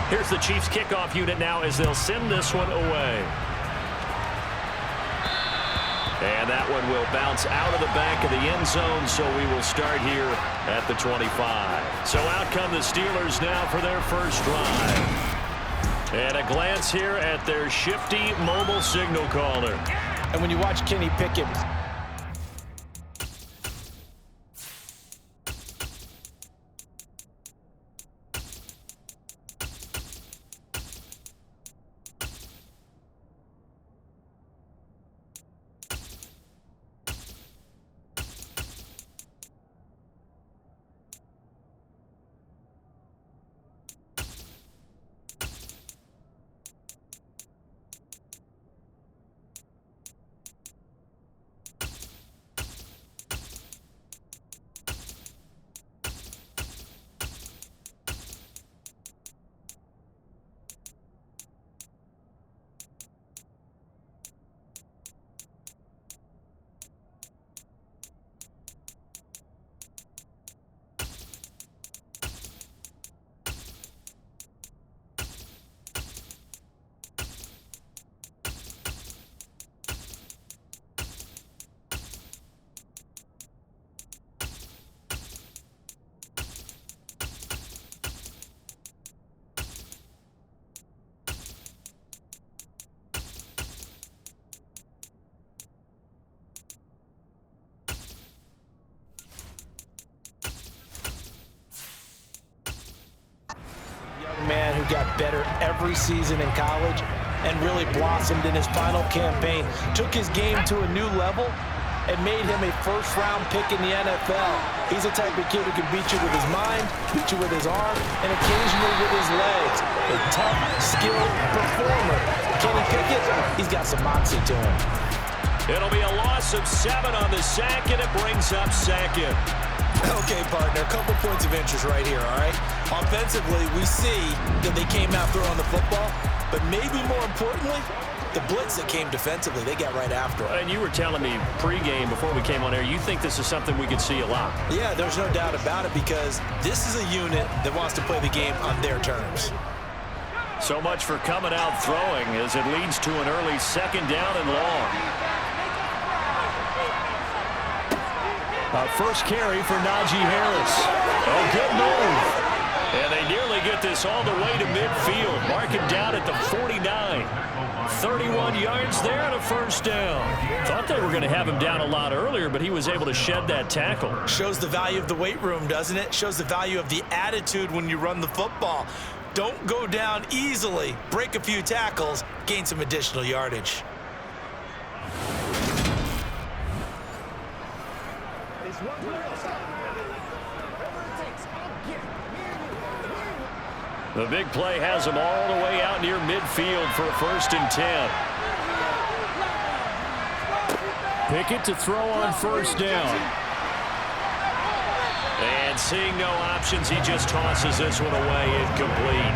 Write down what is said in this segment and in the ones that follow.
Here's the Chiefs kickoff unit now as they'll send this one away. And that one will bounce out of the back of the end zone, so we will start here at the 25. So out come the Steelers now for their first drive. And a glance here at their shifty mobile signal caller. And when you watch Kenny Pickett, man who got better every season in college and really blossomed in his final campaign, took his game to a new level and made him a first-round pick in the NFL. He's the type of kid who can beat you with his mind, beat you with his arm, and occasionally with his legs. A tough, skilled performer. Kenny Pickett, he's got some moxie to him. It'll be a loss of 7 on the sack, and it brings up second. Okay, partner, a couple points of interest right here, all right? Offensively, we see that they came out throwing the football, but maybe more importantly, the blitz that came defensively, they got right after it. And you were telling me pregame before we came on air, you think this is something we could see a lot. Yeah, there's no doubt about it because this is a unit that wants to play the game on their terms. So much for coming out throwing as it leads to an early second down and long. First carry for Najee Harris. Oh, good move. And they nearly get this all the way to midfield. Mark it down at the 49. 31 yards there and a first down. Thought they were going to have him down a lot earlier, but he was able to shed that tackle. Shows the value of the weight room, doesn't it? Shows the value of the attitude when you run the football. Don't go down easily. Break a few tackles, gain some additional yardage. The big play has him all the way out near midfield for a 1st and 10. Pickett to throw on first down. And seeing no options, he just tosses this one away incomplete.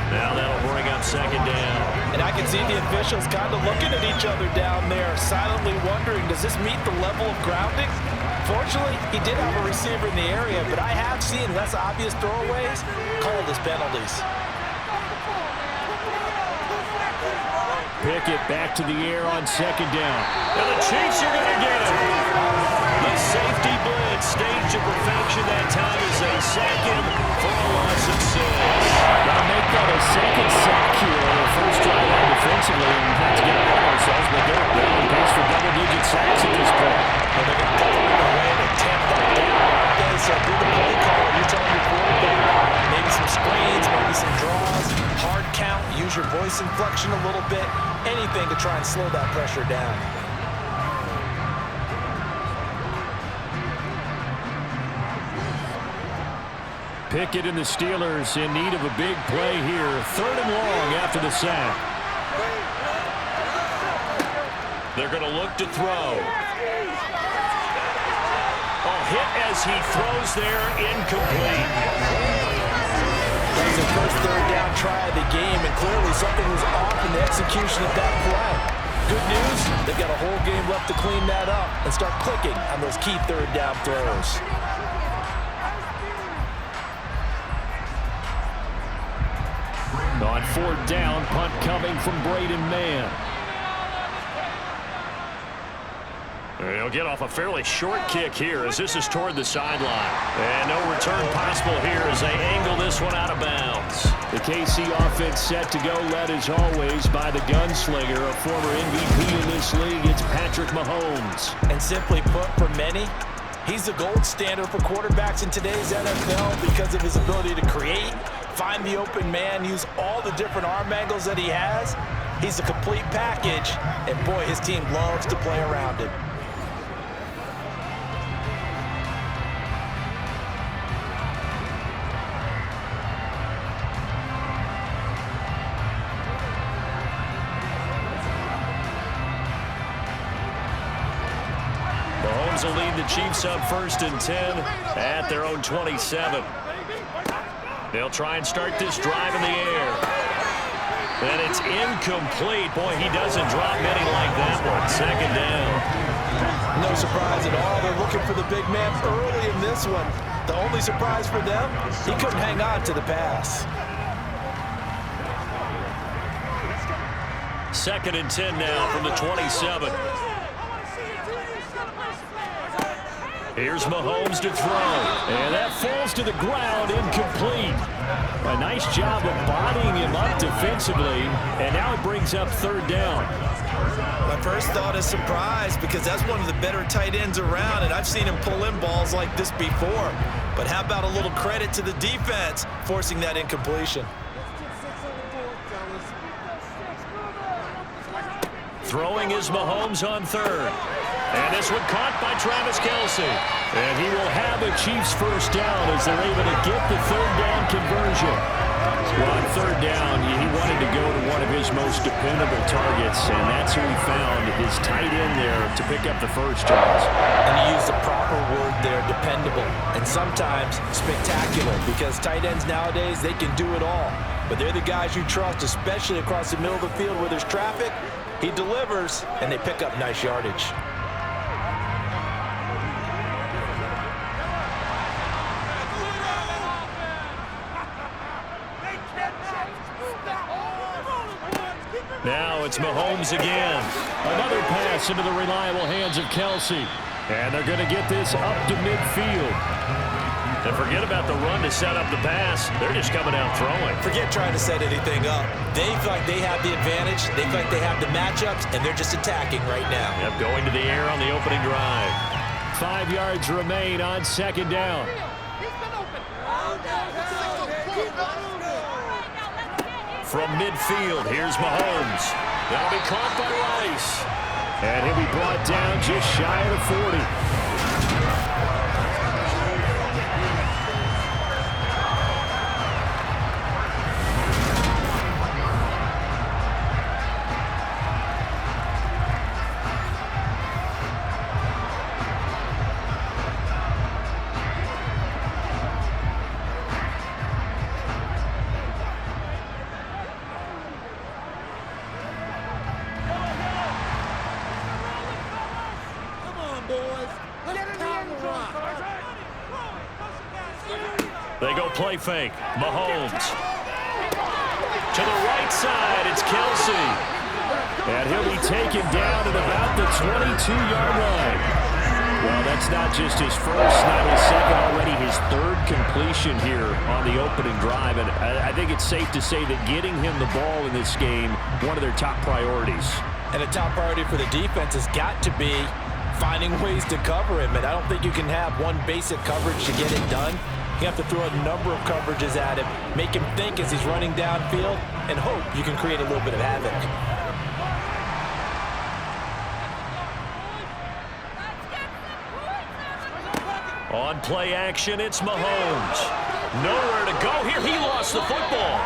Now that'll bring up second down. And I can see the officials kind of looking at each other down there, silently wondering, does this meet the level of grounding? Fortunately, he did have a receiver in the area, but I have seen less obvious throwaways called as penalties. Pickett back to the air on second down. And the Chiefs are going to get him. The safety blitz staged to perfection that time as they sack him for a loss of 6. Gotta make that a second sack here on the first drive out defensively, and we have to get ahead of ourselves, but they're on pace for double-digit sacks at this point. Well, they're going to go away and tamp that down. Okay, so do the play call. You're telling your quarterback, maybe some screens, maybe some draws, hard count, use your voice inflection a little bit, anything to try and slow that pressure down. Pickett and the Steelers in need of a big play here. 3rd and long after the sack. They're going to look to throw. Oh, hit as he throws there, incomplete. That was the first 3rd down try of the game, and clearly something was off in the execution of that play. Good news, they've got a whole game left to clean that up and start clicking on those key 3rd down throws. 4th down. Punt coming from Braden Mann. He'll get off a fairly short kick here as this is toward the sideline. And no return possible here as they angle this one out of bounds. The KC offense set to go, led as always by the gunslinger, a former MVP in this league. It's Patrick Mahomes. And simply put, for many, he's the gold standard for quarterbacks in today's NFL because of his ability to create, find the open man, use all the different arm angles that he has. He's a complete package, and boy, his team loves to play around him. Mahomes will lead the Chiefs up 1st and 10 at their own 27. They'll try and start this drive in the air. And it's incomplete. Boy, he doesn't drop many like that one. 2nd down. No surprise at all. They're looking for the big man early in this one. The only surprise for them, he couldn't hang on to the pass. 2nd and 10 now from the 27. Here's Mahomes to throw. And that falls to the ground, incomplete. A nice job of bodying him up defensively. And now it brings up 3rd down. My first thought is surprise because that's one of the better tight ends around, and I've seen him pull in balls like this before. But how about a little credit to the defense forcing that incompletion? Throwing is Mahomes on 3rd. And this one caught by Travis Kelce. And he will have a Chiefs 1st down as they're able to get the 3rd down conversion. Well, on 3rd down, he wanted to go to one of his most dependable targets, and that's who he found, his tight end there, to pick up the 1st, Charles. And he used the proper word there, dependable, and sometimes spectacular, because tight ends nowadays, they can do it all. But they're the guys you trust, especially across the middle of the field where there's traffic. He delivers, and they pick up nice yardage. Now it's Mahomes again. Another pass into the reliable hands of Kelce. And they're going to get this up to midfield. And forget about the run to set up the pass. They're just coming out throwing. Forget trying to set anything up. They feel like they have the advantage. They feel like they have the matchups, and they're just attacking right now. Yep, going to the air on the opening drive. 5 yards remain on 2nd down. From midfield, here's Mahomes. That'll be caught by Rice. And he'll be brought down just shy of the 40. They go play fake. Mahomes. To the right side, it's Kelce. And he'll be taken down at about the 22-yard line. Well, that's not just his first, not his second, already his 3rd completion here on the opening drive. And I think it's safe to say that getting him the ball in this game, one of their top priorities. And a top priority for the defense has got to be finding ways to cover him. And I don't think you can have one basic coverage to get it done. You have to throw a number of coverages at him, make him think as he's running downfield, and hope you can create a little bit of havoc. On play action, it's Mahomes. Nowhere to go here. He lost the football.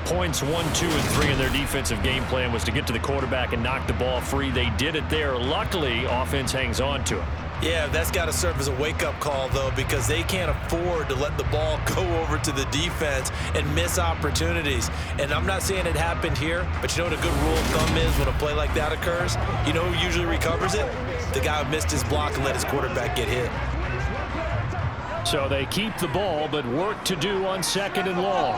Points 1, 2, and 3 in their defensive game plan was to get to the quarterback and knock the ball free. They did it there. Luckily, offense hangs on to it. Yeah, that's got to serve as a wake-up call, though, because they can't afford to let the ball go over to the defense and miss opportunities. And I'm not saying it happened here, but you know what a good rule of thumb is when a play like that occurs? You know who usually recovers it? The guy who missed his block and let his quarterback get hit. So they keep the ball, but work to do on 2nd and long.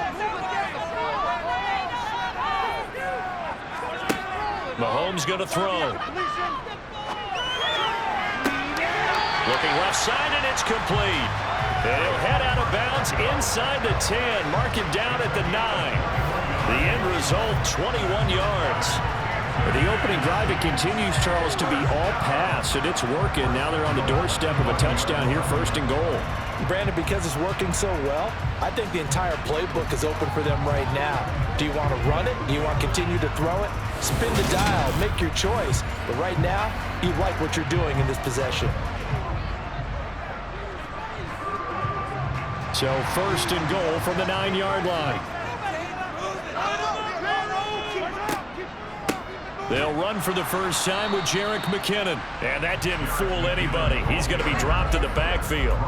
Mahomes going to throw. Looking left side, and it's complete. And he'll head out of bounds inside the 10. Mark him down at the 9. The end result, 21 yards. The opening drive, it continues, Charles, to be all pass, and it's working. Now they're on the doorstep of a touchdown here, 1st and goal. Brandon, because it's working so well, I think the entire playbook is open for them right now. Do you want to run it? Do you want to continue to throw it? Spin the dial, make your choice. But right now, you like what you're doing in this possession. So 1st and goal from the 9-yard line. They'll run for the first time with Jerick McKinnon. And that didn't fool anybody. He's going to be dropped in the backfield.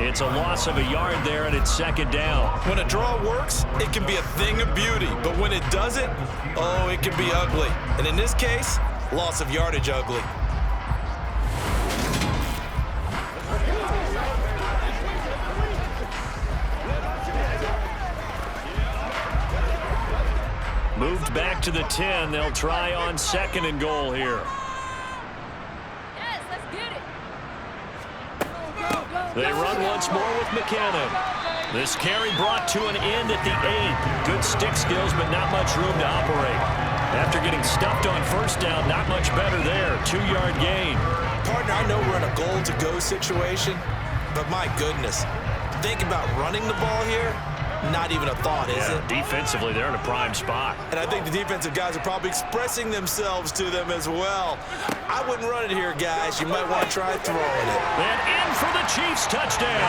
It's a loss of a yard there, and it's 2nd down. When a draw works, it can be a thing of beauty. But when it doesn't, oh, it can be ugly. And in this case, loss of yardage ugly. Moved back to the 10. They'll try on 2nd and goal here. Yes, let's get it. They run once more with McKinnon. This carry brought to an end at the 8. Good stick skills, but not much room to operate. After getting stuffed on 1st down, not much better there. 2-yard gain. Partner, I know we're in a goal-to-go situation, but my goodness, think about running the ball here. Not even a thought, is it? Defensively, they're in a prime spot. And I think the defensive guys are probably expressing themselves to them as well. I wouldn't run it here, guys. You might want to try throwing it. And in for the Chiefs touchdown.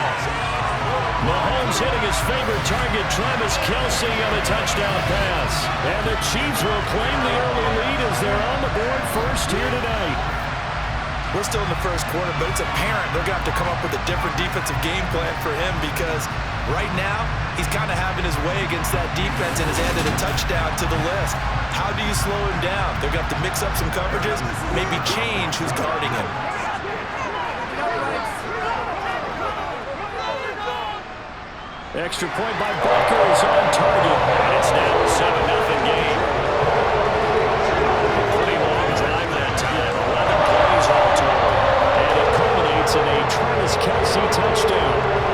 Mahomes hitting his favorite target, Travis Kelce, on a touchdown pass. And the Chiefs will claim the early lead as they're on the board first here tonight. We're still in the 1st quarter, but it's apparent they're going to have to come up with a different defensive game plan for him because right now he's kind of having his way against that defense and has added a touchdown to the list. How do you slow him down? They're going to have to mix up some coverages, maybe change who's guarding him. Extra point by Barker is on target. It's now a 7-0 game. Pretty long drive that time. 11 plays all total. And it culminates in a Travis Kelce touchdown.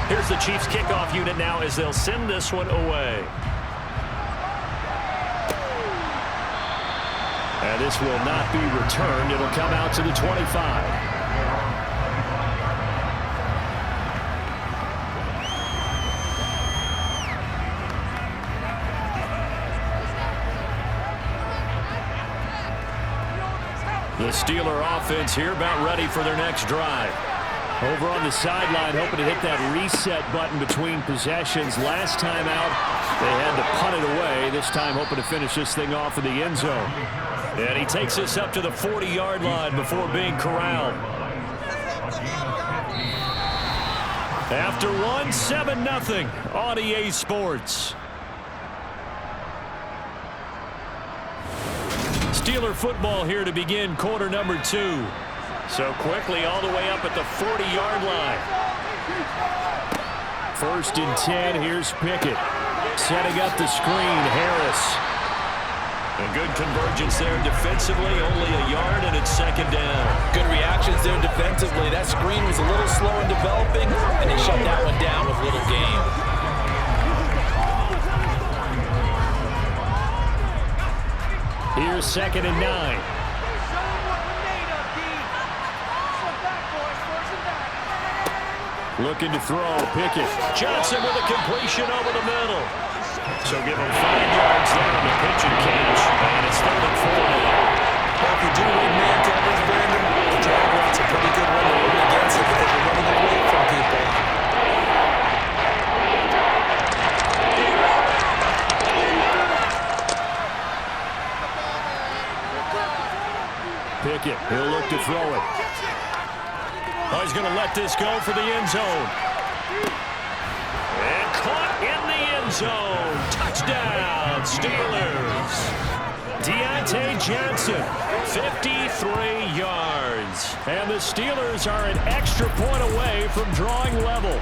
Here's the Chiefs kickoff unit now as they'll send this one away. And this will not be returned. It'll come out to the 25. The Steeler offense here about ready for their next drive. Over on the sideline, hoping to hit that reset button between possessions. Last time out, they had to punt it away. This time, hoping to finish this thing off in the end zone. And he takes this up to the 40-yard line before being corralled. After one, 7-0 on EA Sports. Steeler football here to begin quarter number 2. So quickly all the way up at the 40-yard line. 1st and 10. Here's Pickett. Setting up the screen. Harris. A good convergence there defensively. Only a yard, and it's 2nd down. Good reactions there defensively. That screen was a little slow in developing, and they shut that one down with little gain. Here's 2nd and 9. Looking to throw. Pickett. Johnson with a completion over the middle. So give him 5 yards there on the pitch and catch. And it's 3rd and 4. Well, if you do read man coverage, Brandon, the Jaguars a pretty good one to run against it because they're running away from people. throw it. Oh, he's going to let this go for the end zone. And caught in the end zone. Touchdown, Steelers. Deontay Johnson, 53 yards. And the Steelers are an extra point away from drawing level.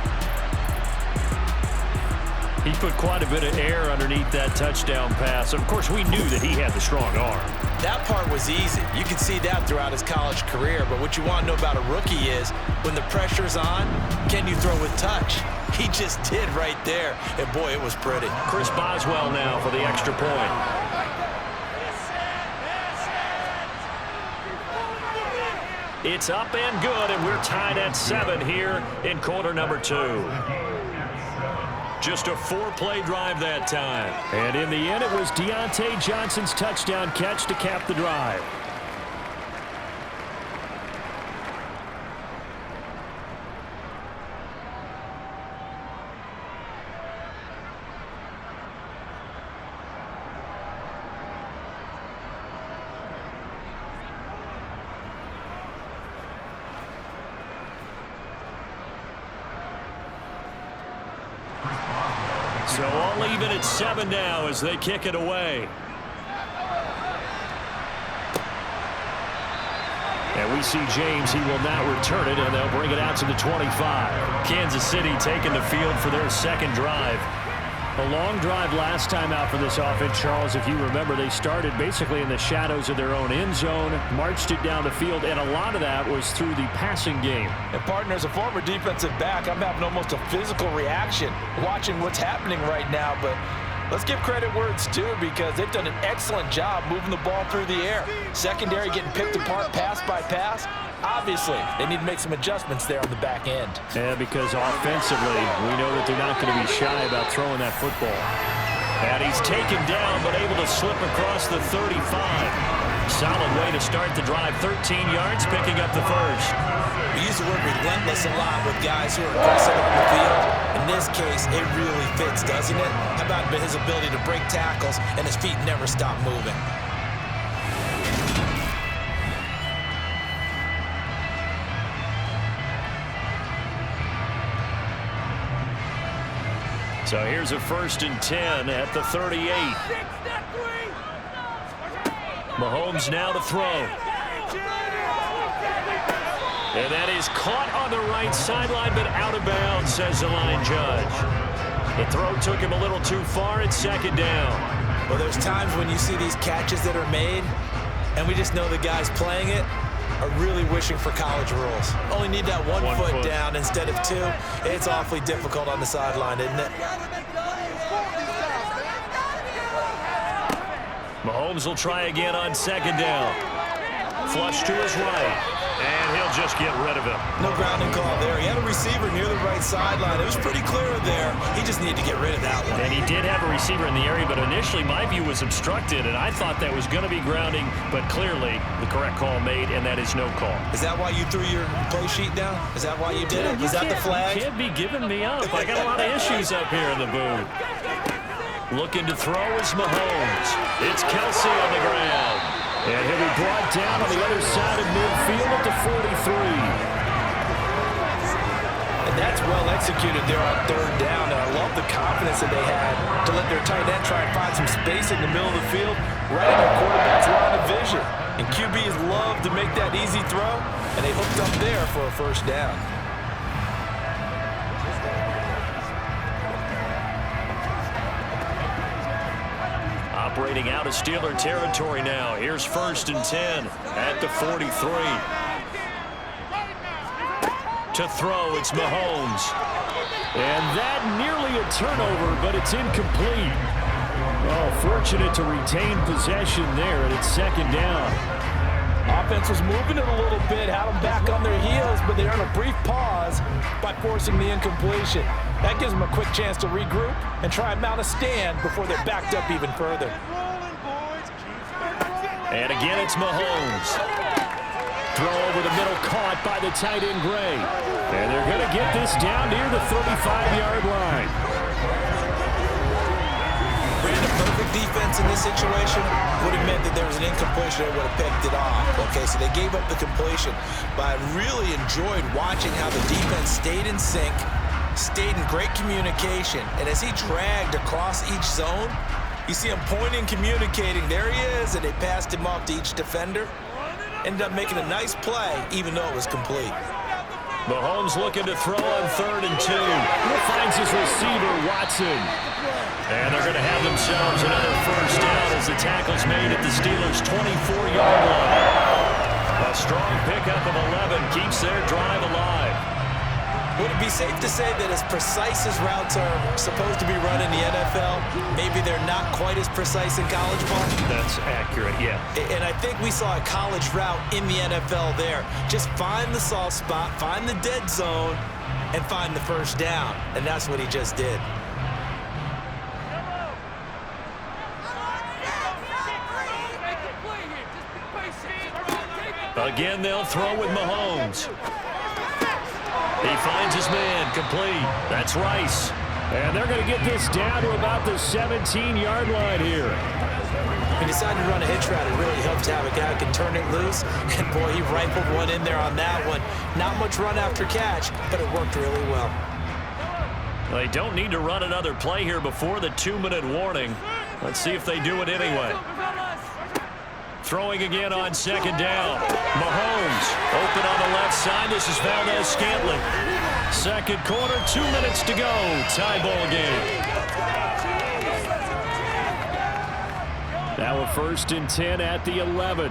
He put quite a bit of air underneath that touchdown pass. Of course, we knew that he had the strong arm. That part was easy. You can see that throughout his college career. But what you want to know about a rookie is when the pressure's on, can you throw with touch? He just did right there. And, boy, it was pretty. Chris Boswell now for the extra point. It's up and good, and we're tied at 7 here in quarter number 2. Just a 4-play drive that time. And in the end, it was Deontay Johnson's touchdown catch to cap the drive. So all even at 7 now as they kick it away. And we see James. He will not return it, and they'll bring it out to the 25. Kansas City taking the field for their second drive. A long drive last time out for this offense, Charles. If you remember, they started basically in the shadows of their own end zone, marched it down the field, and a lot of that was through the passing game. And, partner, as a former defensive back, I'm having almost a physical reaction watching what's happening right now. But let's give credit where it's due because they've done an excellent job moving the ball through the air. Secondary getting picked apart pass by pass. Obviously, they need to make some adjustments there on the back end. Yeah, because offensively, we know that they're not going to be shy about throwing that football. And he's taken down, but able to slip across the 35. Solid way to start the drive. 13 yards, picking up the first. We use the word relentless a lot with guys who are aggressive on the field. In this case, it really fits, doesn't it? How about his ability to break tackles and his feet never stop moving? So here's a 1st and 10 at the 38. Mahomes now to throw. And that is caught on the right sideline, but out of bounds, says the line judge. The throw took him a little too far. It's 2nd down. Well, there's times when you see these catches that are made, and we just know the guys playing it are really wishing for college rules. Only need that one foot down instead of 2. It's awfully difficult on the sideline, isn't it? Mahomes will try again on 2nd down. Flush to his right. And he'll just get rid of him. No grounding call there. He had a receiver near the right sideline. It was pretty clear there. He just needed to get rid of that one. And he did have a receiver in the area, but initially my view was obstructed, and I thought that was going to be grounding, but clearly the correct call made, and that is no call. Is that why you threw your play sheet down? Is that why you did it? Was that the flag? You can't be giving me up. I got a lot of issues up here in the booth. Looking to throw is Mahomes. It's Kelsey on the ground. And he'll be brought down on the other side of midfield at the 43. And that's well executed there on 3rd down. And I love the confidence that they had to let their tight end try and find some space in the middle of the field, right in their quarterback's line of vision. And QBs love to make that easy throw, and they hooked up there for a 1st down. Operating out of Steeler territory now. Here's 1st and 10 at the 43. To throw, it's Mahomes. And that nearly a turnover, but it's incomplete. Well, fortunate to retain possession there, and it's 2nd down. Offense was moving it a little bit, had them back on their heels, but they earned a brief pause by forcing the incompletion. That gives them a quick chance to regroup and try and mount a stand before they're backed up even further. And again, it's Mahomes. Throw over the middle, caught by the tight end, Gray. And they're going to get this down near the 35-yard line. Ran a perfect defense in this situation would have meant that there was an incompletion that would have picked it off. Okay, so they gave up the completion. But I really enjoyed watching how the defense stayed in sync, stayed in great communication. And as he dragged across each zone, you see him pointing, communicating. There he is, and they passed him off to each defender. Ended up making a nice play, even though it was complete. Mahomes looking to throw on 3rd and 2. Finds his receiver, Watson. And they're going to have themselves another first down as the tackle's made at the Steelers' 24-yard line. A strong pickup of 11 keeps their drive alive. Would it be safe to say that as precise as routes are supposed to be run in the NFL, maybe they're not quite as precise in college ball? That's accurate, yeah. And I think we saw a college route in the NFL there. Just find the soft spot, find the dead zone, and find the first down. And that's what he just did. Again, they'll throw with Mahomes. He finds his man, complete. That's Rice. And they're going to get this down to about the 17-yard line here. He decided to run a hitch route. It really helps to have a guy who can turn it loose. And, boy, he rifled one in there on that one. Not much run after catch, but it worked really well. They don't need to run another play here before the 2-minute warning. Let's see if they do it anyway. Throwing again on 2nd down. Mahomes open on the left side. This is Valdez-Scantling. 2nd quarter, 2 minutes to go. Tie ball game. Now a 1st and 10 at the 11.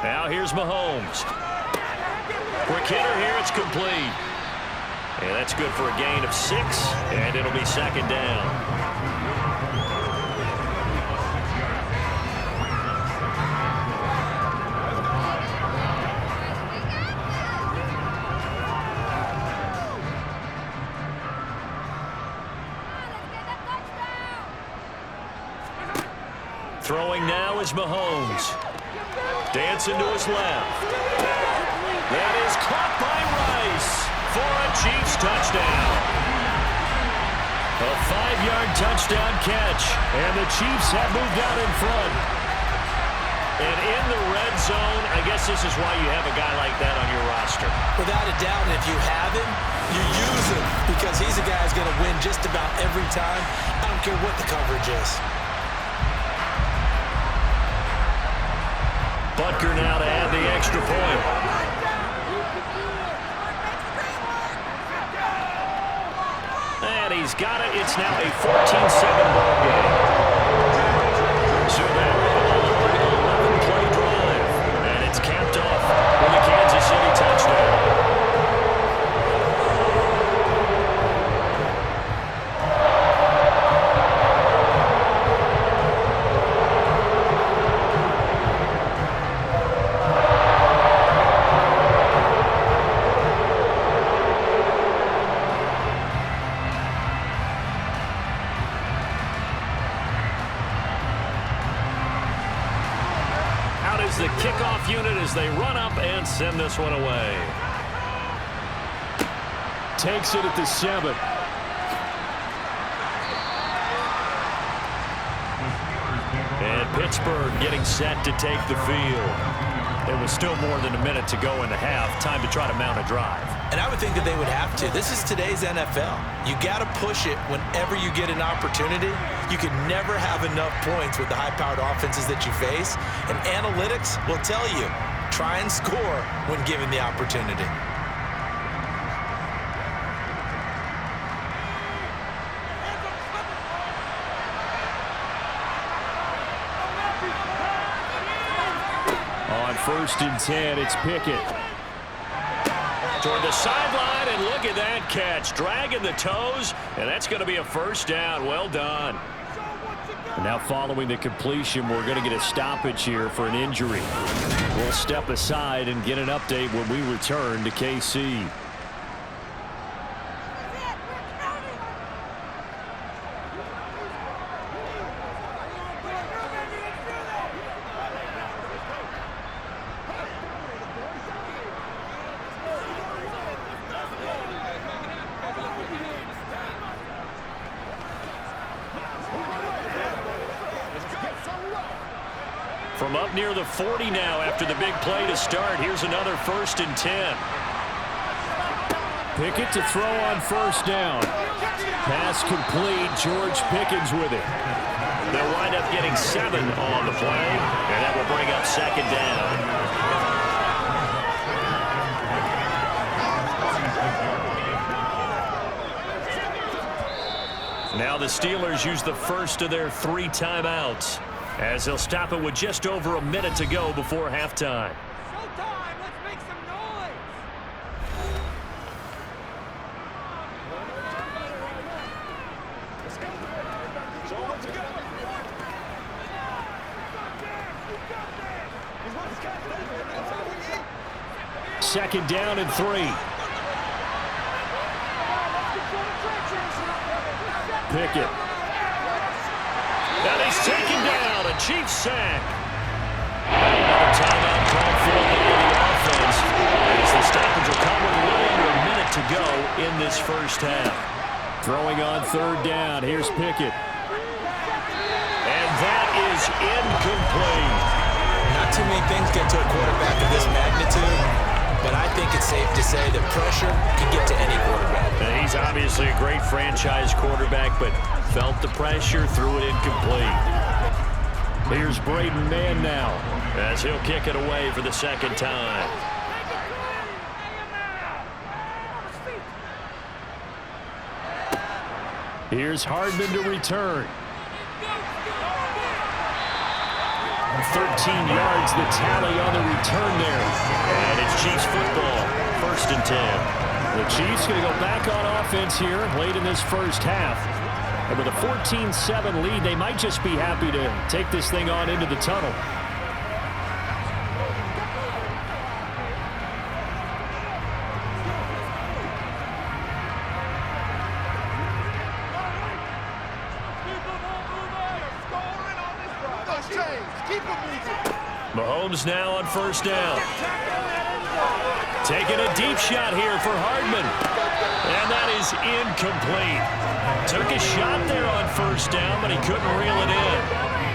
Now here's Mahomes. Quick hitter here. It's complete. And that's good for a gain of 6. And it'll be 2nd down. Throwing now is Mahomes. Dancing to his left. That is caught by Rice for a Chiefs touchdown. A 5-yard touchdown catch. And the Chiefs have moved out in front. And in the red zone, I guess this is why you have a guy like that on your roster. Without a doubt, if you have him, you use him because he's a guy who's going to win just about every time. I don't care what the coverage is. Butker now to add the extra point. And he's got it. It's now a 14-7 ball game. So that 11-play drive. And it's capped off with a Kansas City touchdown. The kickoff unit as they run up and send this one away. Takes it at the 7. And Pittsburgh getting set to take the field. There was still more than a minute to go in the half. Time to try to mount a drive. And I would think that they would have to. This is today's NFL. You got to push it whenever you get an opportunity. You can never have enough points with the high-powered offenses that you face. And analytics will tell you, try and score when given the opportunity. On 1st and 10, it's Pickett. Toward the sideline, and look at that catch. Dragging the toes, and that's going to be a first down. Well done. And now following the completion, we're going to get a stoppage here for an injury. We'll step aside and get an update when we return to KC. From up near the 40 now after the big play to start. Here's another 1st and 10. Pickett to throw on 1st down. Pass complete. George Pickens with it. They'll wind up getting 7 on the play, and that will bring up 2nd down. Now the Steelers use the first of their 3 timeouts as they'll stop it with just over a minute to go before halftime. Showtime! Let's make some noise! Second down and 3. Pickett. And he's taken down. A Chiefs sack. Another timeout called for by the offense as the stoppage will come with a little under a minute to go in this first half. Throwing on 3rd down. Here's Pickett. And that is incomplete. Not too many things get to a quarterback of this magnitude, but I think it's safe to say that pressure can get to any quarterback. And he's obviously a great franchise quarterback, but felt the pressure, threw it incomplete. Here's Braden Mann now as he'll kick it away for the 2nd time. Here's Hardman to return. 13 yards the tally on the return there. And it's Chiefs football, 1st and 10. The Chiefs going to go back on offense here late in this first half. And with a 14-7 lead, they might just be happy to take this thing on into the tunnel. Mahomes now on 1st down. Taking a deep shot here for Hardman. And that is incomplete. Took a shot there on 1st down, but he couldn't reel it in.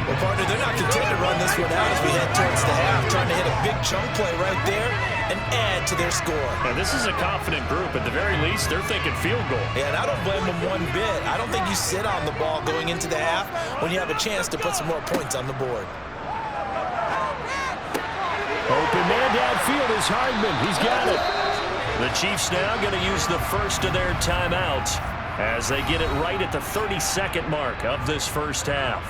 Well, partner, they're not content to run this one out as we head towards the half, trying to hit a big chunk play right there and add to their score. Now, this is a confident group. At the very least, they're thinking field goal. Yeah, and I don't blame them one bit. I don't think you sit on the ball going into the half when you have a chance to put some more points on the board. Open man downfield is Hardman. He's got it. The Chiefs now going to use the first of their timeouts as they get it right at the 32nd mark of this first half.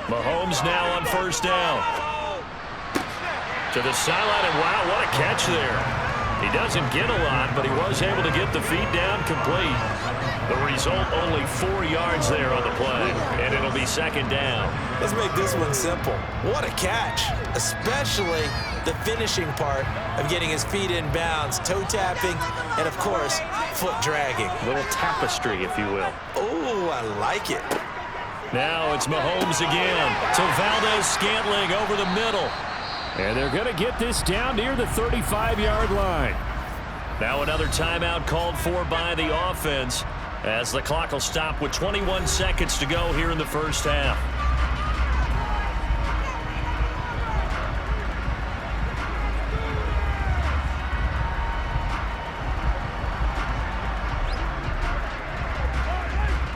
Mahomes now on 1st down. To the sideline, and wow, what a catch there. He doesn't get a lot, but he was able to get the feet down complete. The result, only 4 yards there on the play, and it'll be 2nd down. Let's make this one simple. What a catch, especially the finishing part of getting his feet in bounds, toe tapping, and of course, foot dragging. A little tapestry, if you will. Oh, I like it. Now it's Mahomes again to Valdez-Scantling over the middle. And they're going to get this down near the 35-yard line. Now another timeout called for by the offense as the clock will stop with 21 seconds to go here in the first half.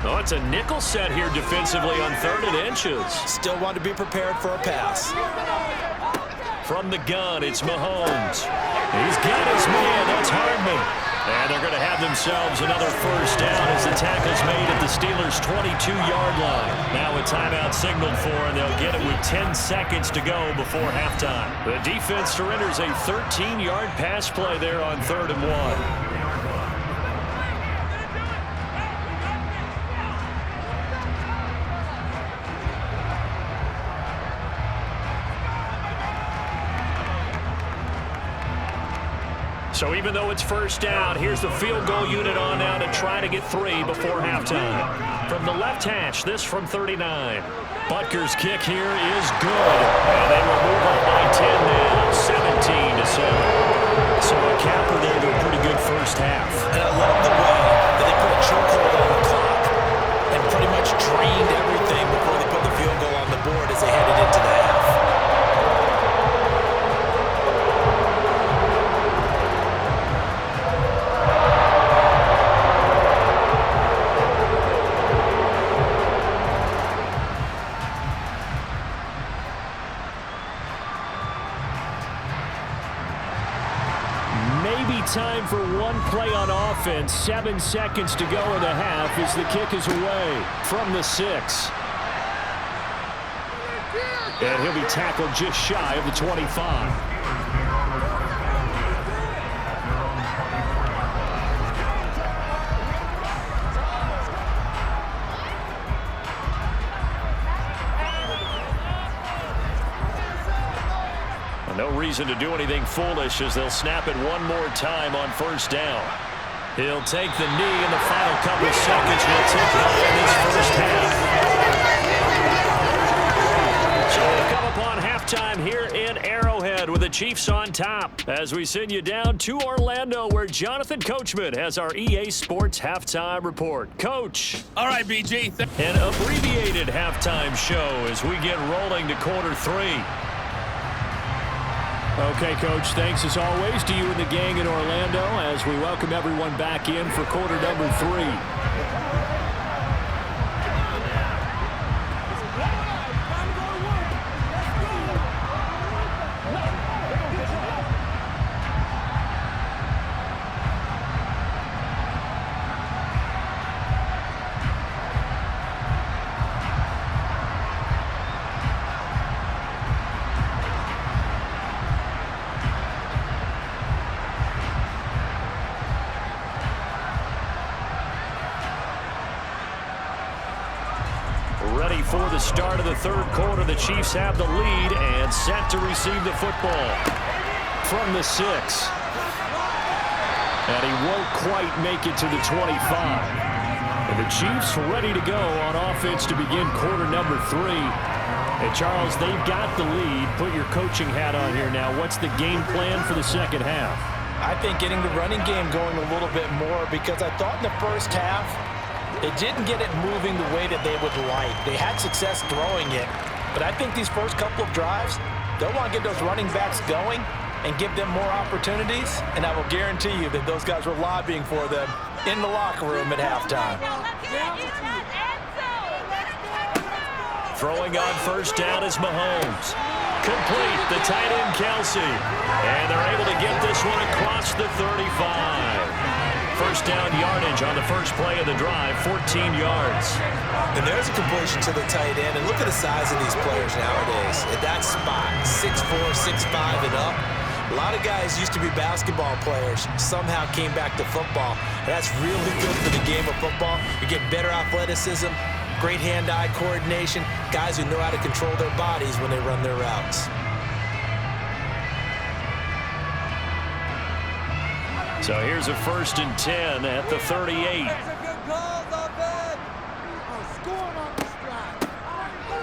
Oh, it's a nickel set here defensively on 3rd and inches. Still want to be prepared for a pass. From the gun, it's Mahomes. He's got his man. That's Hardman. And they're going to have themselves another first down as the tackle's made at the Steelers' 22-yard line. Now a timeout signaled for, and they'll get it with 10 seconds to go before halftime. The defense surrenders a 13-yard pass play there on 3rd and 1. So even though it's first down, here's the field goal unit on now to try to get 3 before halftime. From the left hash, this from 39. Butker's kick here is good. And they will move up by 10 now, 17-7. So a capper there to a pretty good first half. And I love the way that they put a chokehold on the clock and pretty much drained everything before they put the field goal on the board as they headed into the half. Time for one play on offense. 7 seconds to go in the half as the kick is away from the 6. And he'll be tackled just shy of the 25. No reason to do anything foolish as they'll snap it one more time on first down. He'll take the knee in the final couple of seconds. Will tip off in this first half. So we'll come upon halftime here in Arrowhead with the Chiefs on top as we send you down to Orlando where Jonathan Coachman has our EA Sports halftime report. Coach. All right, BG. An abbreviated halftime show as we get rolling to quarter 3. Okay, Coach, thanks as always to you and the gang in Orlando as we welcome everyone back in for quarter number 3. Ready for the start of the third quarter. The Chiefs have the lead and set to receive the football from the 6. And he won't quite make it to the 25. And the Chiefs ready to go on offense to begin quarter number 3. And Charles, they've got the lead. Put your coaching hat on here now. What's the game plan for the second half? I think getting the running game going a little bit more because I thought in the first half they didn't get it moving the way that they would like. They had success throwing it, but I think these first couple of drives, they'll want to get those running backs going and give them more opportunities, and I will guarantee you that those guys were lobbying for them in the locker room at halftime. Throwing on first down is Mahomes. Complete, the tight end Kelsey. And they're able to get this one across the 35. First down yardage on the first play of the drive, 14 yards. And there's a completion to the tight end. And look at the size of these players nowadays. At that spot, 6'4", 6'5", and up. A lot of guys used to be basketball players, somehow came back to football. And that's really good for the game of football. You get better athleticism, great hand-eye coordination, guys who know how to control their bodies when they run their routes. So here's a 1st and 10 at the 38.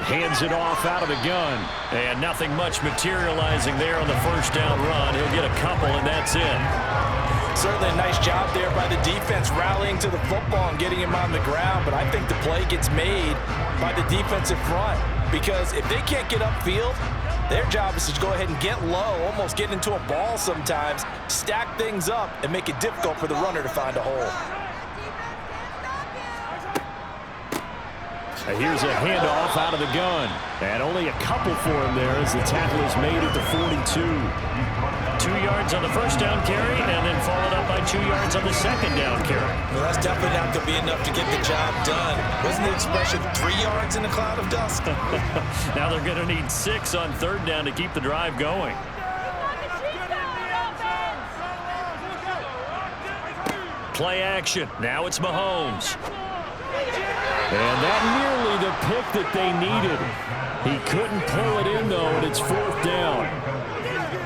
Hands it off out of the gun. And nothing much materializing there on the first down run. He'll get a couple, and that's it. Certainly a nice job there by the defense rallying to the football and getting him on the ground, but I think the play gets made by the defensive front because if they can't get upfield, their job is to go ahead and get low, almost get into a ball sometimes, stack things up, and make it difficult for the runner to find a hole. Here's a handoff out of the gun. And only a couple for him there as the tackle is made at the 42. 2 yards on the first down carry, and then followed up by 2 yards on the second down carry. Well, that's definitely not going to be enough to get the job done. Wasn't the expression 3 yards in a cloud of dust? Now they're going to need 6 on third down to keep the drive going. Play action. Now it's Mahomes. And that nearly the pick that they needed. He couldn't pull it in, though, and it's 4th down.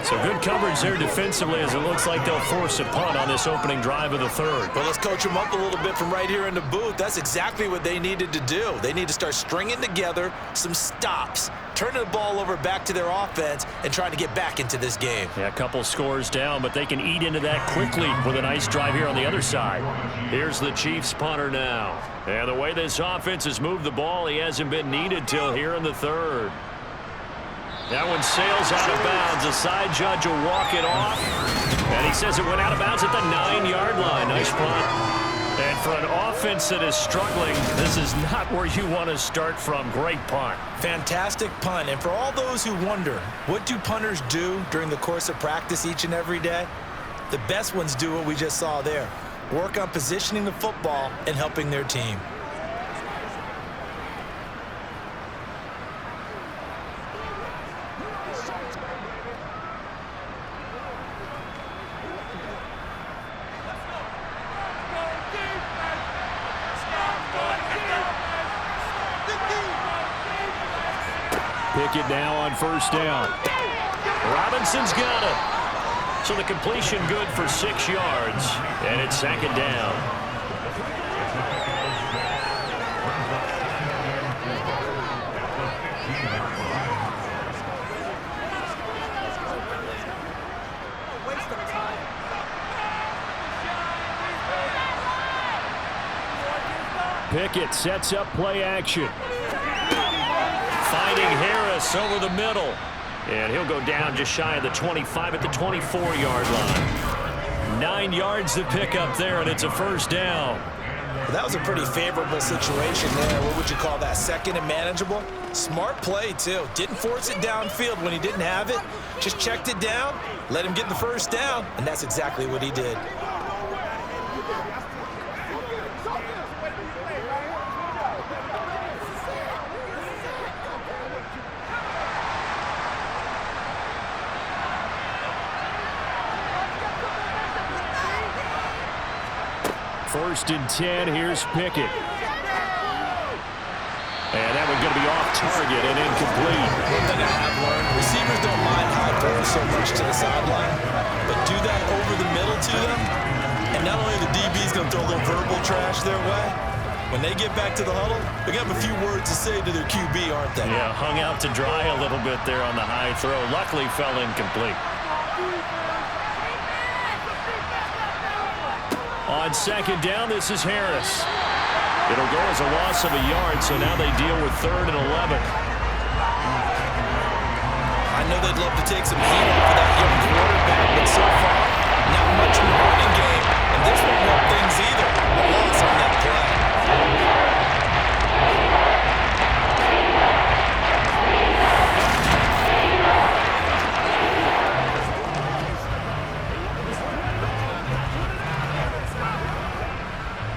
So good coverage there defensively as it looks like they'll force a punt on this opening drive of the third. Well, let's coach them up a little bit from right here in the booth. That's exactly what they needed to do. They need to start stringing together some stops, turning the ball over back to their offense, and trying to get back into this game. Yeah, a couple scores down, but they can eat into that quickly with a nice drive here on the other side. Here's the Chiefs punter now. And the way this offense has moved the ball, he hasn't been needed till here in the third. That one sails out of bounds. The side judge will walk it off. And he says it went out of bounds at the 9-yard line. Nice punt. And for an offense that is struggling, this is not where you want to start from. Great punt. Fantastic punt. And for all those who wonder, what do punters do during the course of practice each and every day? The best ones do what we just saw there. Work on positioning the football and helping their team. Pickett now on first down. Robinson's got it. So the completion good for 6 yards, and it's second down. Pickett sets up play action. Finding Harris over the middle. And he'll go down just shy of the 25 at the 24-yard line. 9 yards to pick up there, and it's a first down. That was a pretty favorable situation there. What would you call that? Second and manageable? Smart play, too. Didn't force it downfield when he didn't have it. Just checked it down, let him get the first down, and that's exactly what he did. First and 10, here's Pickett. And that one's going to be off target and incomplete. One thing I have learned, receivers don't mind how it goes so much to the sideline, but do that over the middle to them, and not only the DB's going to throw a little verbal trash their way, when they get back to the huddle, they're going to have a few words to say to their QB, aren't they? Yeah, hung out to dry a little bit there on the high throw. Luckily fell incomplete. On second down, this is Harris. It'll go as a loss of a yard, so now they deal with 3rd and 11. I know they'd love to take some heat off of that young quarterback, but so far, not much in the running game, and this won't help things either. A loss on that play.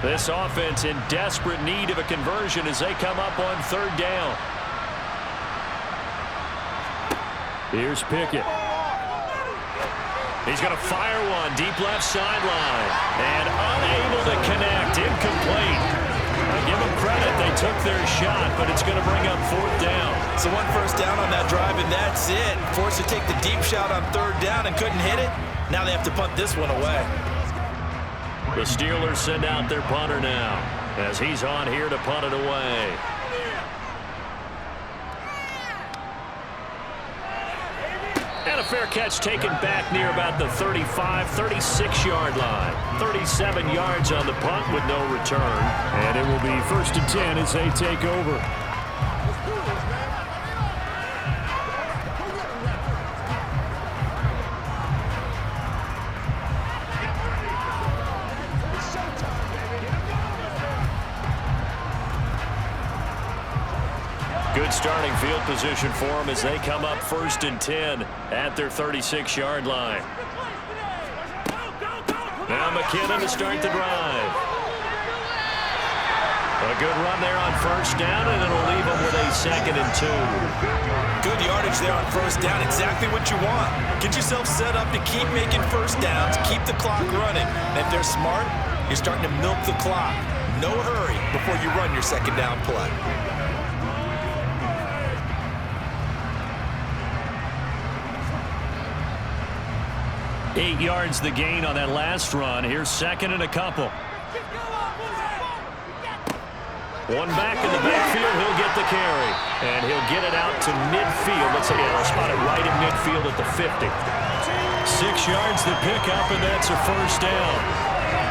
This offense in desperate need of a conversion as they come up on 3rd down. Here's Pickett. He's going to fire one deep left sideline and unable to connect. Incomplete. I give them credit. They took their shot, but it's going to bring up 4th down. So one first down on that drive, and that's it. Forced to take the deep shot on 3rd down and couldn't hit it. Now they have to punt this one away. The Steelers send out their punter now as he's on here to punt it away. And a fair catch taken back near about the 35, 36-yard line. 37 yards on the punt with no return. And it will be 1st and 10 as they take over. Good starting field position for them as they come up 1st and 10 at their 36-yard line. Now McKinnon to start the drive. A good run there on 1st down, and it'll leave them with a 2nd and 2. Good yardage there on 1st down. Exactly what you want. Get yourself set up to keep making 1st downs, keep the clock running. And if they're smart, you're starting to milk the clock. No hurry before you run your 2nd down play. 8 yards the gain on that last run. Here's second and a couple. One back in the backfield. He'll get the carry. And he'll get it out to midfield. Let's say he'll spot it right in midfield at the 50. 6 yards the pickup, and that's a first down.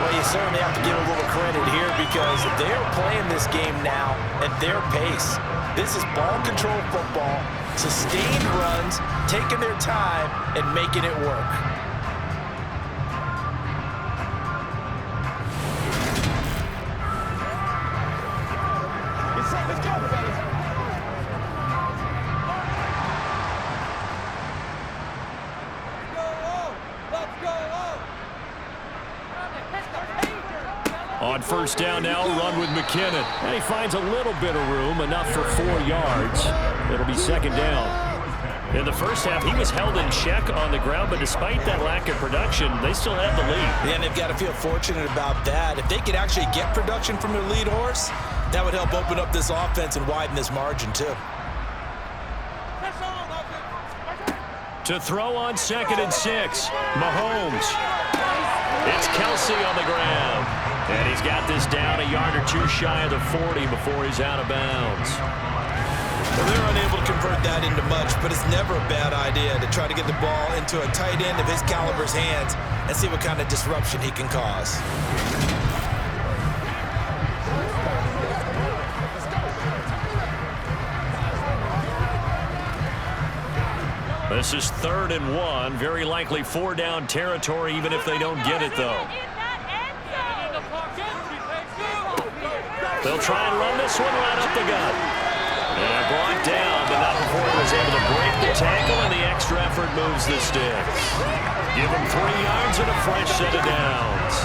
Well, you certainly have to give a little credit here because they're playing this game now at their pace. This is ball control football, sustained runs, taking their time, and making it work. On first down now, run with McKinnon. And he finds a little bit of room, enough for 4 yards. It'll be second down. In the first half, he was held in check on the ground, but despite that lack of production, they still have the lead. And they've got to feel fortunate about that. If they could actually get production from their lead horse, that would help open up this offense and widen this margin, too. To throw on 2nd and 6, Mahomes. It's Kelsey on the ground. And he's got this down a yard or 2 shy of the 40 before he's out of bounds. Well, they're unable to convert that into much, but it's never a bad idea to try to get the ball into a tight end of his caliber's hands and see what kind of disruption he can cause. This is 3rd and 1. Very likely 4-down territory, even if they don't get it, though. They'll try and run this one right up the gut. And brought down, but not before he was able to break the tackle, and the extra effort moves the sticks. Give him 3 yards and a fresh set of downs.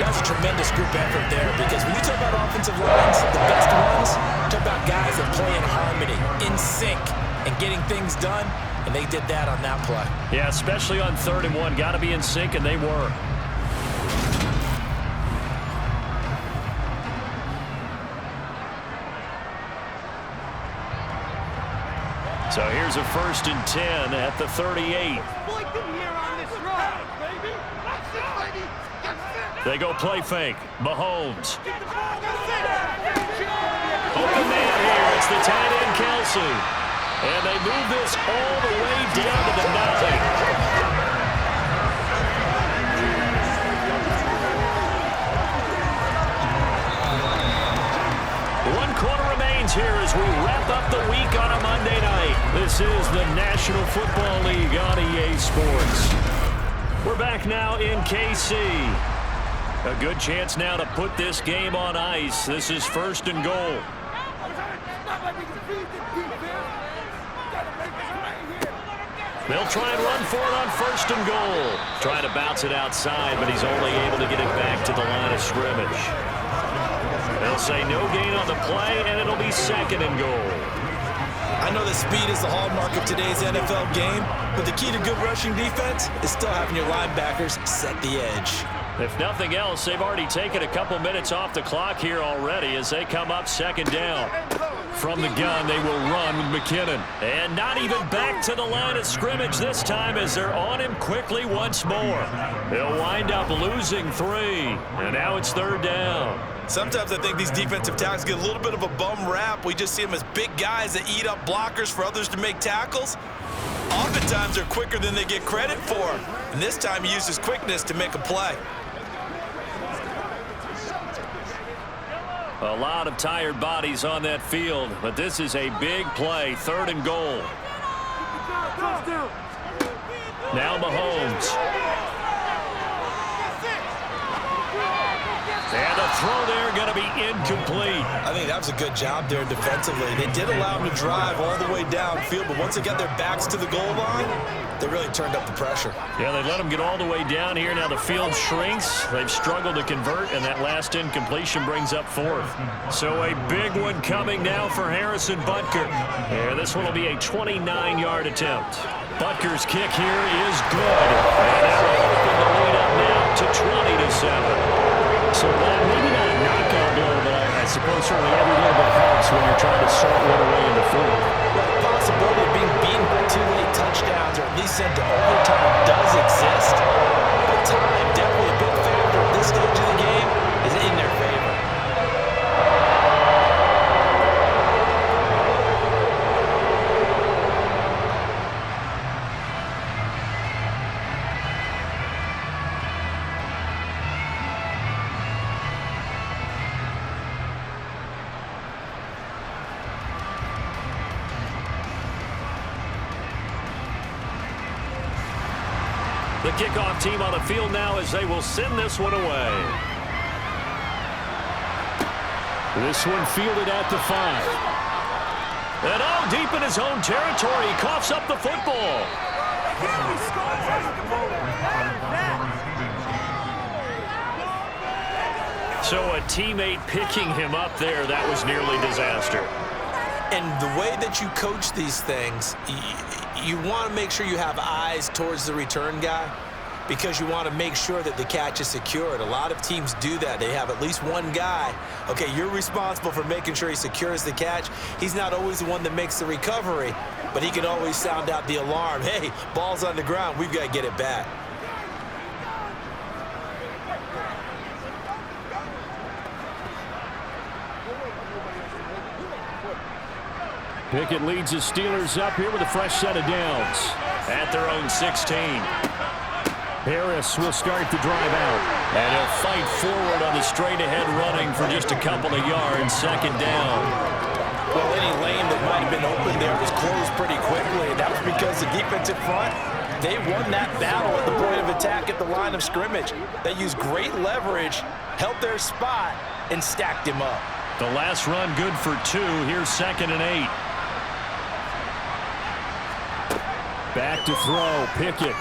That's a tremendous group effort there, because when you talk about offensive lines, the best ones, talk about guys that play in harmony, in sync, and getting things done, and they did that on that play. Yeah, especially on 3rd and 1. Got to be in sync, and they were. So here's a 1st and 10 at the 38. They go play fake. Mahomes. Open man here. It's the tight end, Kelsey. And they move this all the way down to the 9. Here as we wrap up the week on a Monday night. This is the National Football League on EA Sports. We're back now in KC. A good chance now to put this game on ice. This is 1st and goal. They'll try and run for it on 1st and goal. Trying to bounce it outside, but he's only able to get it back to the line of scrimmage. They'll say no gain on the play, and it'll be 2nd and goal. I know that speed is the hallmark of today's NFL game, but the key to good rushing defense is still having your linebackers set the edge. If nothing else, they've already taken a couple minutes off the clock here already as they come up 2nd down. From the gun, they will run with McKinnon. And not even back to the line of scrimmage this time as they're on him quickly once more. They'll wind up losing 3, and now it's 3rd down. Sometimes I think these defensive tackles get a little bit of a bum rap. We just see them as big guys that eat up blockers for others to make tackles. Oftentimes they're quicker than they get credit for. And this time he uses quickness to make a play. A lot of tired bodies on that field, but this is a big play. 3rd and goal. Now Mahomes. And the throw there going to be incomplete. I think that was a good job there defensively. They did allow him to drive all the way downfield, but once they got their backs to the goal line, they really turned up the pressure. Yeah, they let them get all the way down here. Now the field shrinks. They've struggled to convert, and that last incompletion brings up 4th. So a big one coming now for Harrison Butker. And this one will be a 29-yard attempt. Butker's kick here is good. And that will open the lead up now to 20-7. So maybe not a knockout blow, but I suppose certainly every little bit helps when you're trying to sort one away in the 4th. Well, the possibility of being beaten by 2 late touchdowns or at least sent to overtime does exist. The kickoff team on the field now as they will send this one away. This one fielded at the 5. And all deep in his own territory, he coughs up the football. So a teammate picking him up there, that was nearly disaster. And the way that you coach these things, you want to make sure you have eyes towards the return guy because you want to make sure that the catch is secured. A lot of teams do that. They have at least one guy. Okay, you're responsible for making sure he secures the catch. He's not always the one that makes the recovery, but he can always sound out the alarm. Hey, ball's on the ground. We've got to get it back. Pickett leads the Steelers up here with a fresh set of downs. At their own 16. Harris will start the drive out. And he'll fight forward on the straight-ahead running for just a couple of yards. Second down. Well, any lane that might have been open there was closed pretty quickly, and that was because the defensive front, they won that battle at the point of attack at the line of scrimmage. They used great leverage, held their spot, and stacked him up. The last run good for 2. Here's 2nd and 8. Back to throw, Pickett.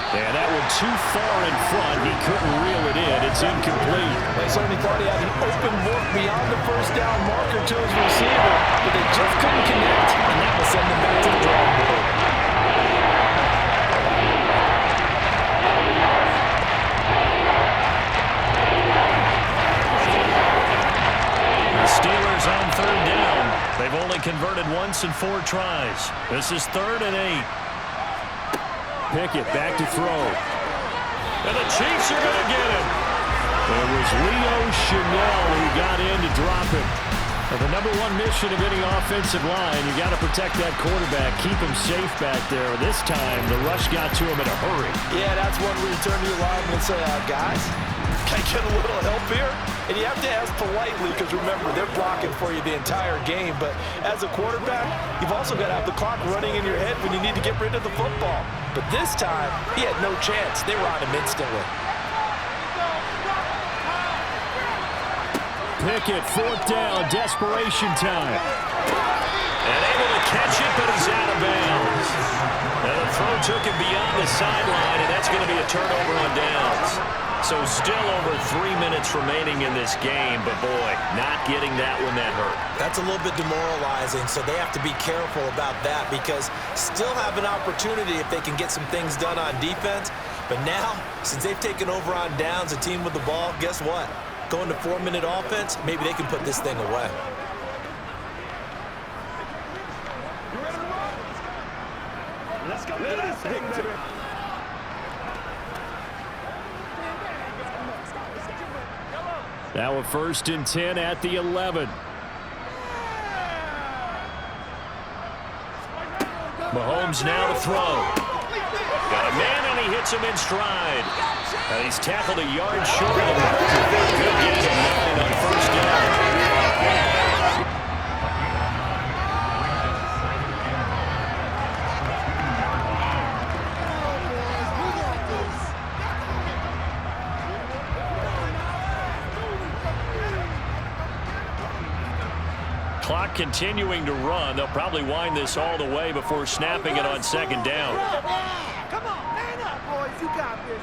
And that one too far in front. He couldn't reel it in. It's incomplete. They certainly thought he had an open look beyond the first down marker to his receiver, but they just couldn't connect, and that will send them back to the drawing board. The Steelers on 3rd down. They've only converted once in 4 tries. This is 3rd and 8. Pickett back to throw. And the Chiefs are going to get him. It was Leo Chanel who got in to drop it. And the #1 mission of any offensive line, you got to protect that quarterback, keep him safe back there. This time, the rush got to him in a hurry. Yeah, that's one where you turn to your lineman and say, guys, can I get a little help here? And you have to ask politely because, remember, they're blocking for you the entire game. But as a quarterback, you've also got to have the clock running in your head when you need to get rid of the football. But this time, he had no chance. They were on him instantly. Pickett, 4th down, desperation time. And able to catch it, but he's out of bounds. And the throw took him beyond the sideline, and that's going to be a turnover on downs. So still over 3 minutes remaining in this game, but boy, not getting that one that hurt. That's a little bit demoralizing, so they have to be careful about that because still have an opportunity if they can get some things done on defense. But now, since they've taken over on downs, a team with the ball, guess what? Going to 4-minute offense, maybe they can put this thing away. Let's go do this thing, baby. Now a 1st and 10 at the 11. Mahomes now to throw. Got a man, and he hits him in stride. And he's tackled a yard short of the marker. Good gain of 9 on 1st down. Clock continuing to run. They'll probably wind this all the way before snapping it on 2nd down. Come on, man up, boys. You got this.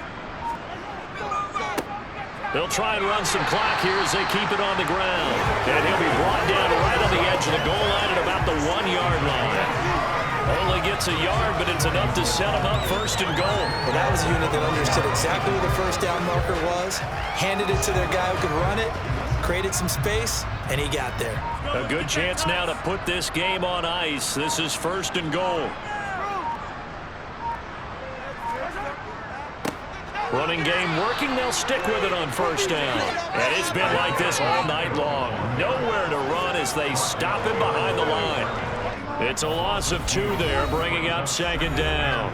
They'll try and run some clock here as they keep it on the ground. And he'll be brought down right on the edge of the goal line at about the 1-yard line. Only gets a yard, but it's enough to set him up 1st and goal. Well, that was a unit that understood exactly where the first down marker was, handed it to their guy who could run it, created some space, and he got there. A good chance now to put this game on ice. This is 1st and goal. Running game working. They'll stick with it on 1st down. And it's been like this all night long. Nowhere to run as they stop him behind the line. It's a loss of 2 there, bringing up 2nd down.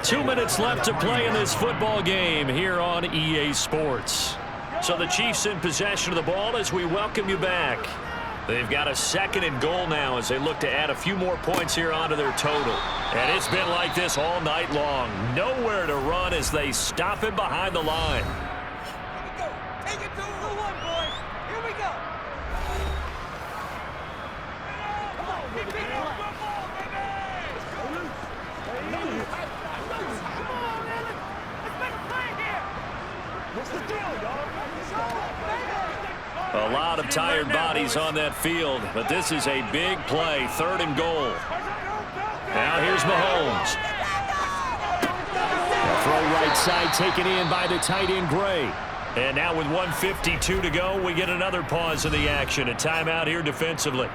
2 minutes left to play in this football game here on EA Sports. So the Chiefs in possession of the ball as we welcome you back. They've got a 2nd and goal now as they look to add a few more points here onto their total. And it's been like this all night long. Nowhere to run as they stop him behind the line. Here we go. Take it to the one, boys. Here we go. Come on, keep it up. Football, baby. Come on, Ellen. Let's make a play here. What's the deal, y'all? A lot of tired bodies on that field, but this is a big play, 3rd and goal. Now here's Mahomes. Throw right side taken in by the tight end Gray. And now with 1:52 to go, we get another pause in the action. A timeout here defensively.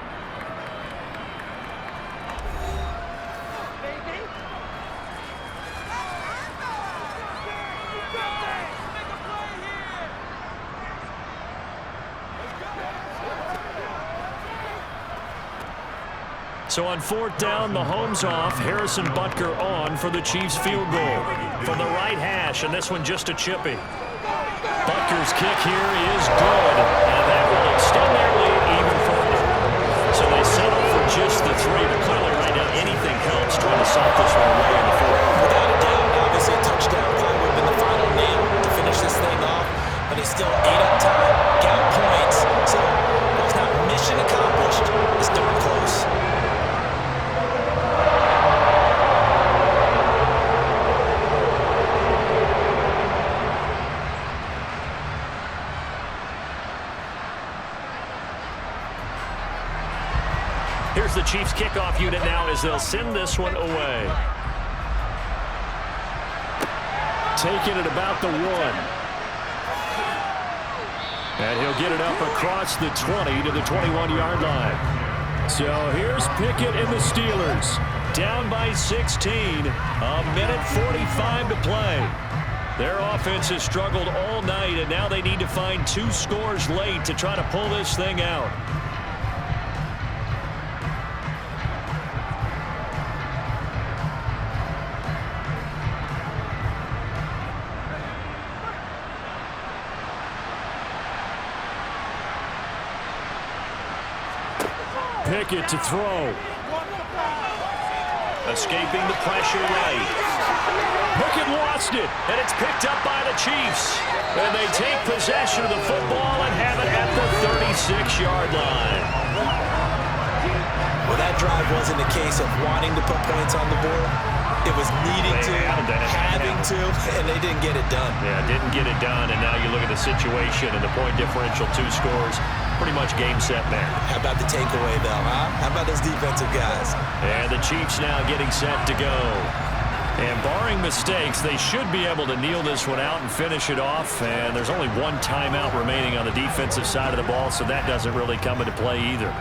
So on 4th down, Mahomes off, Harrison Butker on for the Chiefs field goal. From the right hash, and this one just a chippy. Butker's kick here is good, and that will extend their lead even further. So they settle for just the 3, but clearly right now anything helps trying to sock this one away in the 4th. Without a doubt, obviously a touchdown play would have been the final nail to finish this thing off, but he still ate up time, got points, so while it's not mission accomplished, it's darn close. Here's the Chiefs kickoff unit now as they'll send this one away. Taking it about the 1. And he'll get it up across the 20 to the 21-yard line. So here's Pickett and the Steelers. Down by 16. A minute 45 to play. Their offense has struggled all night, and now they need to find 2 scores late to try to pull this thing out. Pickett to throw. Escaping the pressure right. Pickett lost it. And it's picked up by the Chiefs. And they take possession of the football and have it at the 36-yard line. Well, that drive wasn't a case of wanting to put points on the board. It was needing to, having to, and they didn't get it done. Yeah, didn't get it done, and now you look at the situation and the point differential, 2 scores, pretty much game, set, match. How about the takeaway, though, huh? How about those defensive guys? And the Chiefs now getting set to go. And barring mistakes, they should be able to kneel this one out and finish it off. And there's only 1 timeout remaining on the defensive side of the ball, so that doesn't really come into play either.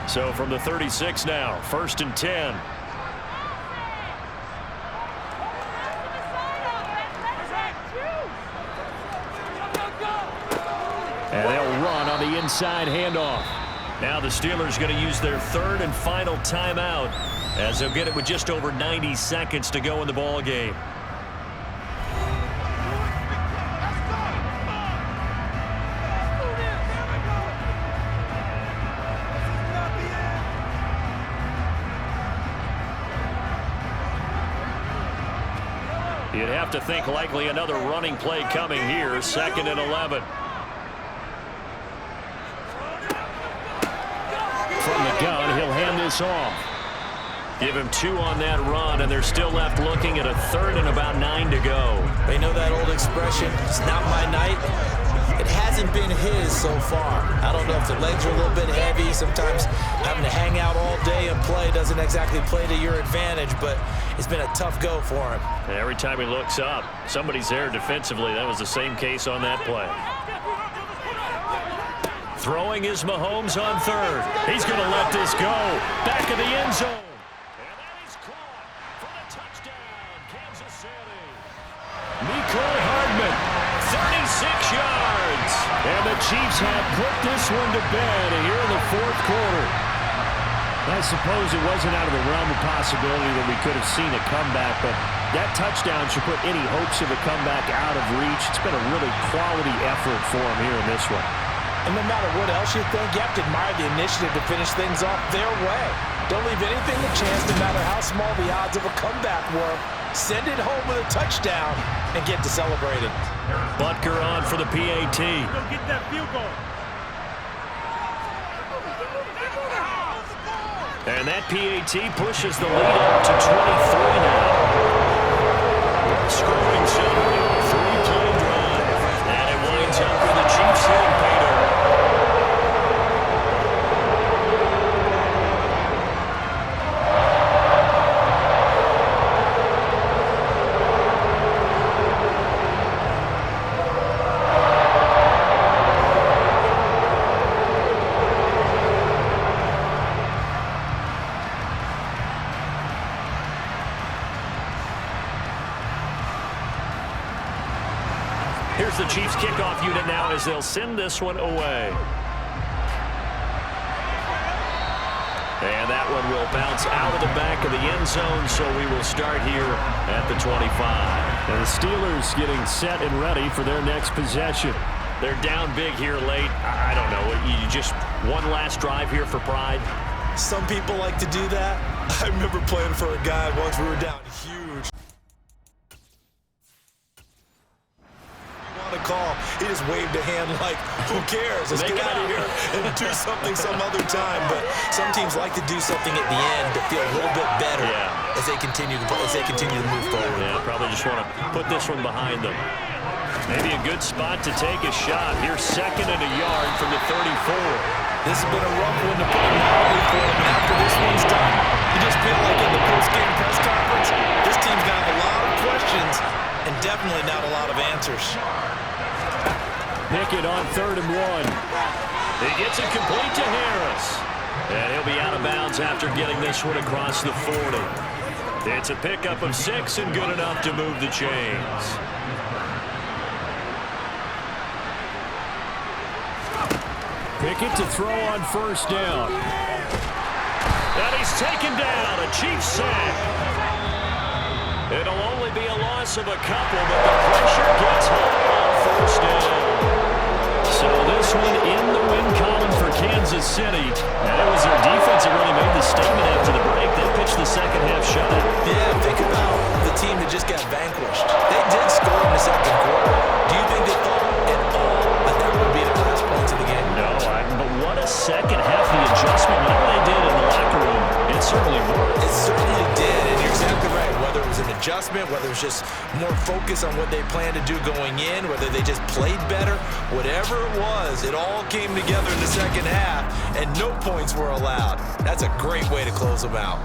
So from the 36 now, 1st and 10. And they'll run on the inside handoff. Now the Steelers going to use their 3rd and final timeout as they'll get it with just over 90 seconds to go in the ball game. You'd have to think likely another running play coming here, 2nd and 11. From the gun, he'll hand this off. Give him 2 on that run, and they're still left looking at a 3rd and about 9 to go. They know that old expression, it's not my night. It hasn't been his so far. I don't know if the legs are a little bit heavy. Sometimes having to hang out all day and play doesn't exactly play to your advantage, but it's been a tough go for him. And every time he looks up, somebody's there defensively. That was the same case on that play. Throwing is Mahomes on 3rd. He's going to let this go. Back of the end zone. And that is caught for the touchdown, Kansas City. Nicole Hardman, 36 yards. and the Chiefs have put this one to bed here in the 4th quarter. I suppose it wasn't out of the realm of possibility that we could have seen a comeback, but that touchdown should put any hopes of a comeback out of reach. It's been a really quality effort for him here in this one. And no matter what else you think, you have to admire the initiative to finish things off their way. Don't leave anything to chance, no matter how small the odds of a comeback were. Send it home with a touchdown and get to celebrating. Butker on for the PAT. Go get that field goal. And that PAT pushes the lead up to 23 now. Scoring zone, 3-play drive. And it winds up with the Chiefs hitting pay dirt. Here's the Chiefs kickoff unit now as they'll send this one away. And that one will bounce out of the back of the end zone, so we will start here at the 25. And the Steelers getting set and ready for their next possession. They're down big here late. I don't know. You just one last drive here for pride. Some people like to do that. I remember playing for a guy once we were down huge. A call, he just waved a hand like, who cares? Let's get out of here and do something some other time. But some teams like to do something at the end to feel a little bit better as they continue to move forward. Yeah, probably just want to put this one behind them. Maybe a good spot to take a shot. Here's 2nd and a yard from the 34. This has been a rough one to put in mildly for him. And after this one's done, you just feel like in the post-game press conference, this team's got a lot of questions and definitely not a lot of answers. Pickett on 3rd and 1. He gets it complete to Harris. And he'll be out of bounds after getting this one across the 40. It's a pickup of 6 and good enough to move the chains. Pickett to throw on 1st down. And he's taken down. A Chiefs sack. It'll only be a loss of a couple, but the pressure gets high on 1st down. So this one in the win column for Kansas City. And it was their defense that really made the statement after the break. They pitched the second half shutout. Yeah, think about the team that just got vanquished. They did score in the 2nd quarter. Do you think they thought at all that that would be the last points of the game? No, but what a second half of the adjustment. Whatever they did in the locker room, it certainly worked. It certainly did, and you're exactly right. Whether it was an adjustment, whether it was just more focus on what they planned to do going in, whether they just played better, whatever it was, it all came together in the second half, and no points were allowed. That's a great way to close them out.